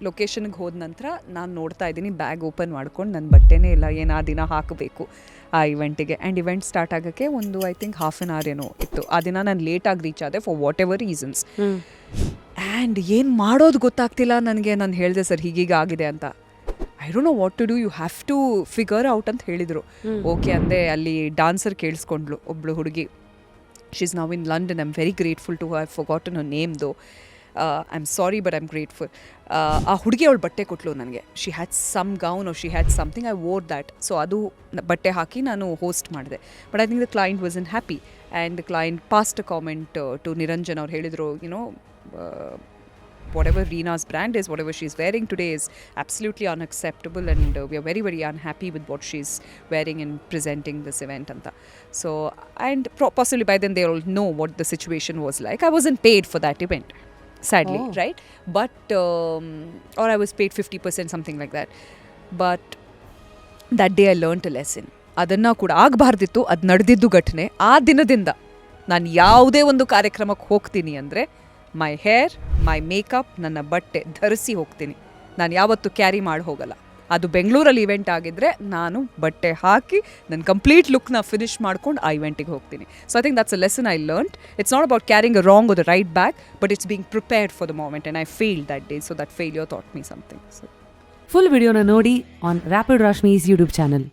ಲೊಕೇಶನ್ಗೆ ಹೋದ ನಂತರ ನಾನು ನೋಡ್ತಾ ಇದ್ದೀನಿ ಬ್ಯಾಗ್ ಓಪನ್ ಮಾಡ್ಕೊಂಡು ನನ್ನ ಬಟ್ಟೆನೇ ಇಲ್ಲ, ಏನು ಆ ದಿನ ಹಾಕಬೇಕು ಆ ಇವೆಂಟಿಗೆ. ಆ್ಯಂಡ್ ಇವೆಂಟ್ ಸ್ಟಾರ್ಟ್ ಆಗೋಕ್ಕೆ ಒಂದು I think half an hour ಏನೋ ಇತ್ತು. ಆ ದಿನ ನಾನು ಲೇಟಾಗಿ ರೀಚ್ ಆದೆ for whatever reasons. And ಏನು ಮಾಡೋದು ಗೊತ್ತಾಗ್ತಿಲ್ಲ ನನಗೆ. ನಾನು ಹೇಳಿದೆ ಸರ್ ಹೀಗೀಗ ಆಗಿದೆ ಅಂತ. I don't know what to do, you have to figure out ಅಂತ ಹೇಳಿದರು. ಓಕೆ ಅಂದೆ. ಅಲ್ಲಿ ಡಾನ್ಸರ್ ಕೇಳಿಸ್ಕೊಂಡ್ಳು ಒಬ್ಳು ಹುಡುಗಿ. She is now in London. I am very grateful to her. Forgotten her name though. I am sorry but I am grateful. ಆ ಹುಡುಗಿ ಅವಳು ಬಟ್ಟೆ ಕೊಟ್ಟಳು ನನಗೆ. She had some gown or she had something. I wore that. So ಅದು ಬಟ್ಟೆ ಹಾಕಿ ನಾನು ಹೋಸ್ಟ್ ಮಾಡಿದೆ. But I think the client was in happy and the client passed a comment to Niranjan. ಅವ್ರು ಹೇಳಿದರು, you know whatever Reena's brand is, whatever she's wearing today is absolutely unacceptable, and we are very, very unhappy with what she's wearing and presenting this event anta. So, and possibly by then they all know what the situation was like. I wasn't paid for that event, sadly, right? But or I was paid 50%, something like that. But that day I learned a lesson. ಅದನ್ನು ಕೂಡ ಆಗಬಾರ್ದಿತ್ತು. ಅದು ನಡೆದಿದ್ದು ಘಟನೆ. ಆ ದಿನದಿಂದ ನಾನು ಯಾವುದೇ ಒಂದು ಕಾರ್ಯಕ್ರಮಕ್ಕೆ ಹೋಗ್ತೀನಿ ಅಂದರೆ ಮೈ ಹೇರ್, ಮೈ ಮೇಕಪ್, ನನ್ನ ಬಟ್ಟೆ ಧರಿಸಿ ಹೋಗ್ತೀನಿ. ನಾನು ಯಾವತ್ತೂ ಕ್ಯಾರಿ ಮಾಡಿ ಹೋಗಲ್ಲ. ಅದು ಬೆಂಗಳೂರಲ್ಲಿ ಇವೆಂಟ್ ಆಗಿದ್ದರೆ ನಾನು ಬಟ್ಟೆ ಹಾಕಿ ನನ್ನ ಕಂಪ್ಲೀಟ್ ಲುಕ್ನ ಫಿನಿಶ್ ಮಾಡ್ಕೊಂಡು ಆ ಇವೆಂಟಿಗೆ ಹೋಗ್ತೀನಿ. So I think that's a lesson I learned. It's not about carrying a wrong or the right bag, but it's being prepared for the moment, and I failed that day. So that failure taught me something. So full ವಿಡಿಯೋನ ನೋಡಿ on rapid ರಾಶ್ಮೀಸ್ YouTube channel.